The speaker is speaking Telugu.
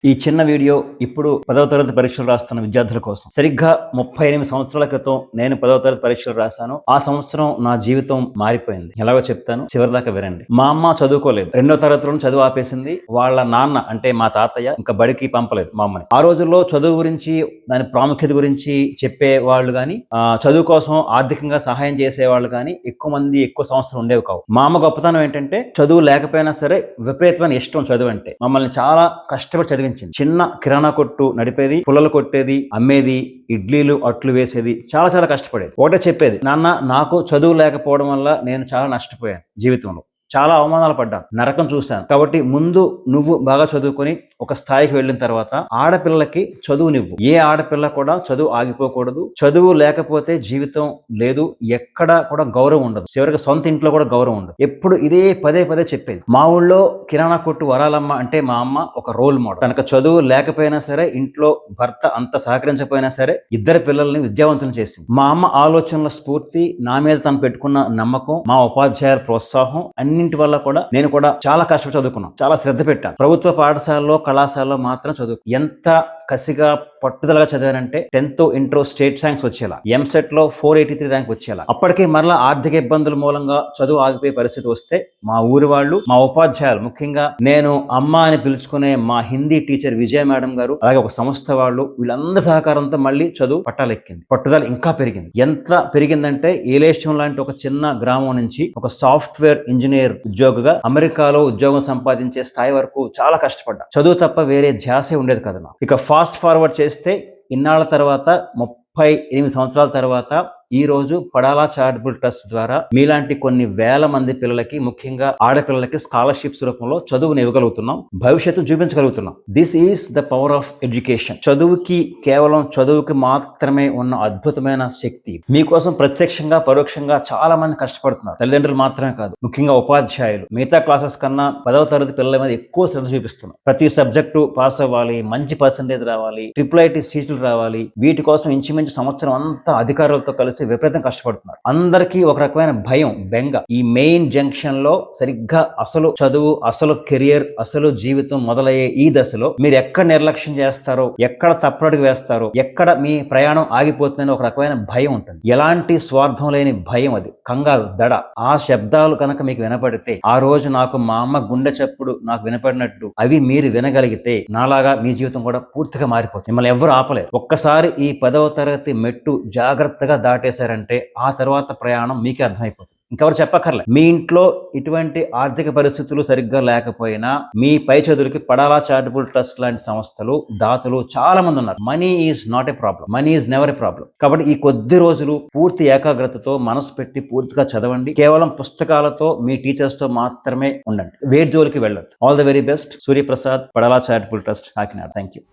ఈ చిన్న వీడియో ఇప్పుడు 10వ తరగతి పరీక్షలు రాస్తున్న విద్యార్థుల కోసం. సరిగ్గా 38 సంవత్సరాల క్రితం నేను 10వ తరగతి పరీక్షలు రాశాను. ఆ సంవత్సరం నా జీవితం మారిపోయింది. ఎలాగో చెప్తాను, చివరిదాకా వినండి. మా అమ్మ చదువుకోలేదు. 2వ తరగతిలోనే చదువు ఆపేసింది. వాళ్ళ నాన్న అంటే మా తాతయ్య ఇంకా బడికి పంపలేదు మా అమ్మని. ఆ రోజుల్లో చదువు గురించి, దాని ప్రాముఖ్యత గురించి చెప్పే వాళ్ళు గాని, చదువు కోసం ఆర్థికంగా సహాయం చేసేవాళ్ళు గాని ఎక్కువ మంది, ఎక్కువ సంవత్సరం ఉండేవి కావు. మా అమ్మ గొప్పతనం ఏంటంటే చదువు లేకపోయినా సరే విపరీతమైన ఇష్టం చదువు అంటే. మమ్మల్ని చాలా కష్టపడి చదివించింది. చిన్న కిరాణా కొట్టు నడిపేది, పుల్లలు కొట్టేది, అమ్మేది, ఇడ్లీలు అట్లు వేసేది, చాలా చాలా కష్టపడేది. ఒకటే చెప్పేది, నాన్న నాకు చదువు లేకపోవడం వల్ల నేను చాలా నష్టపోయాను జీవితంలో, చాలా అవమానాలు పడ్డాను, నరకం చూశాను. కాబట్టి ముందు నువ్వు బాగా చదువుకొని ఒక స్థాయికి వెళ్ళిన తర్వాత ఆడపిల్లలకి చదువునివ్వు. ఏ ఆడపిల్ల కూడా చదువు ఆగిపోకూడదు. చదువు లేకపోతే జీవితం లేదు, ఎక్కడ కూడా గౌరవం ఉండదు, చివరికి సొంత ఇంట్లో కూడా గౌరవం ఉండదు. ఎప్పుడు ఇదే పదే పదే చెప్పేది. మా ఊళ్ళో కిరాణా కొట్టు వరాలమ్మ అంటే మా అమ్మ ఒక రోల్ మోడల్. తనకు చదువు లేకపోయినా సరే, ఇంట్లో భర్త అంత సహకరించకపోయినా సరే, ఇద్దరు పిల్లల్ని విద్యావంతులు చేసింది. మా అమ్మ ఆలోచనల స్ఫూర్తి, నా మీద తను పెట్టుకున్న నమ్మకం, మా ఉపాధ్యాయుల ప్రోత్సాహం అన్నింటి వల్ల కూడా నేను కూడా చాలా కష్టపడి చదువుకున్నాను, చాలా శ్రద్ధ పెట్టాను. ప్రభుత్వ పాఠశాలలో, కళాశాలలో మాత్రం చదువు ఎంత కసిగా పట్టుదలగా చదివానంటే 10th ఇంటర్ స్టేట్ ర్యాంక్స్ వచ్చేలా, ఎంసెట్ లో 483 ర్యాంక్ వచ్చేలా. అప్పటికే మరలా ఆర్థిక ఇబ్బందుల మూలంగా చదువు ఆగిపోయే పరిస్థితి వస్తే మా ఊరి వాళ్ళు, మా ఉపాధ్యాయులు, ముఖ్యంగా నేను అమ్మ అని పిలుచుకునే మా హిందీ టీచర్ విజయ మేడం గారు, అలాగే ఒక సంస్థ వాళ్ళు, వీళ్ళందరి సహకారంతో మళ్ళీ చదువు పట్టాలెక్కింది. పట్టుదల ఇంకా పెరిగింది. ఎంత పెరిగిందంటే ఏలేశ్వరం లాంటి ఒక చిన్న గ్రామం నుంచి ఒక సాఫ్ట్వేర్ ఇంజనీర్ ఉద్యోగిగా అమెరికాలో ఉద్యోగం సంపాదించే స్థాయి వరకు చాలా కష్టపడ్డా. చదువు తప్ప వేరే ధ్యాసే ఉండేది కదా నాకు. ఇక ఫాస్ట్ ఫార్వర్డ్ చేస్తే ఇన్నాళ్ల తర్వాత 38 సంవత్సరాల తర్వాత ఈ రోజు పడాలా చారిటబుల్ ట్రస్ట్ ద్వారా మీలాంటి కొన్ని వేల మంది పిల్లలకి, ముఖ్యంగా ఆడపిల్లలకి స్కాలర్షిప్స్ రూపంలో చదువుని ఇవ్వగలుగుతున్నాం, భవిష్యత్తు చూపించగలుగుతున్నాం. This is the power of education. చదువుకి, కేవలం చదువుకి మాత్రమే ఉన్న అద్భుతమైన శక్తి. మీకోసం ప్రత్యక్షంగా, పరోక్షంగా చాలా మంది కష్టపడుతున్నారు. తల్లిదండ్రులు మాత్రమే కాదు, ముఖ్యంగా ఉపాధ్యాయులు మిగతా క్లాసెస్ కన్నా 10వ తరగతి పిల్లల మీద ఎక్కువ శ్రద్ధ చూపిస్తున్నారు. ప్రతి సబ్జెక్టు పాస్ అవ్వాలి, మంచి పర్సెంటేజ్ రావాలి, IIIT సీట్లు రావాలి. వీటి కోసం ఇంచుమించు సంవత్సరం అంతా అధికారులతో కలిసి విపరీతం కష్టపడుతున్నారు. అందరికీ ఒక రకమైన భయం, బెంగ. ఈ మెయిన్ జంక్షన్ లో సరిగ్గా అసలు చదువు, అసలు కెరియర్, అసలు జీవితం మొదలయ్యే ఈ దశలో మీరు ఎక్కడ నిర్లక్ష్యం చేస్తారో, ఎక్కడ తప్పడుగు వేస్తారో, ఎక్కడ మీ ప్రయాణం ఆగిపోతుందని ఒక రకమైన భయం ఉంటుంది. ఎలాంటి స్వార్థం లేని భయం అది, కంగారు, దడ. ఆ శబ్దాలు కనుక మీకు వినపడితే, ఆ రోజు నాకు మా అమ్మ గుండె చప్పుడు నాకు వినపడినట్టు అవి మీరు వినగలిగితే, నాలాగా మీ జీవితం కూడా పూర్తిగా మారిపోతుంది. మిమ్మల్ని ఎవరు ఆపలేరు. ఒక్కసారి ఈ 10వ తరగతి మెట్టు జాగ్రత్తగా దాటేశారంటే ఆ తర్వాత ప్రయాణం మీకే అర్థమైపోతుంది. ఇంకెవరు చెప్పక్కర్లే. మీ ఇంట్లో ఇటువంటి ఆర్థిక పరిస్థితులు సరిగ్గా లేకపోయినా మీ పై చదువులకి పడాలా చారిటబుల్ ట్రస్ట్ లాంటి సంస్థలు, దాతలు చాలా మంది ఉన్నారు. Money is not a problem, money is never A problem. కాబట్టి ఈ కొద్ది రోజులు పూర్తి ఏకాగ్రతతో మనసు పెట్టి పూర్తిగా చదవండి. కేవలం పుస్తకాలతో, మీ టీచర్స్ తో మాత్రమే ఉండండి. వేడి జోలికి వెళ్ళొద్దు. All the very best. Suryaprasad, Padala charitable trust, Kakinada. Thank you.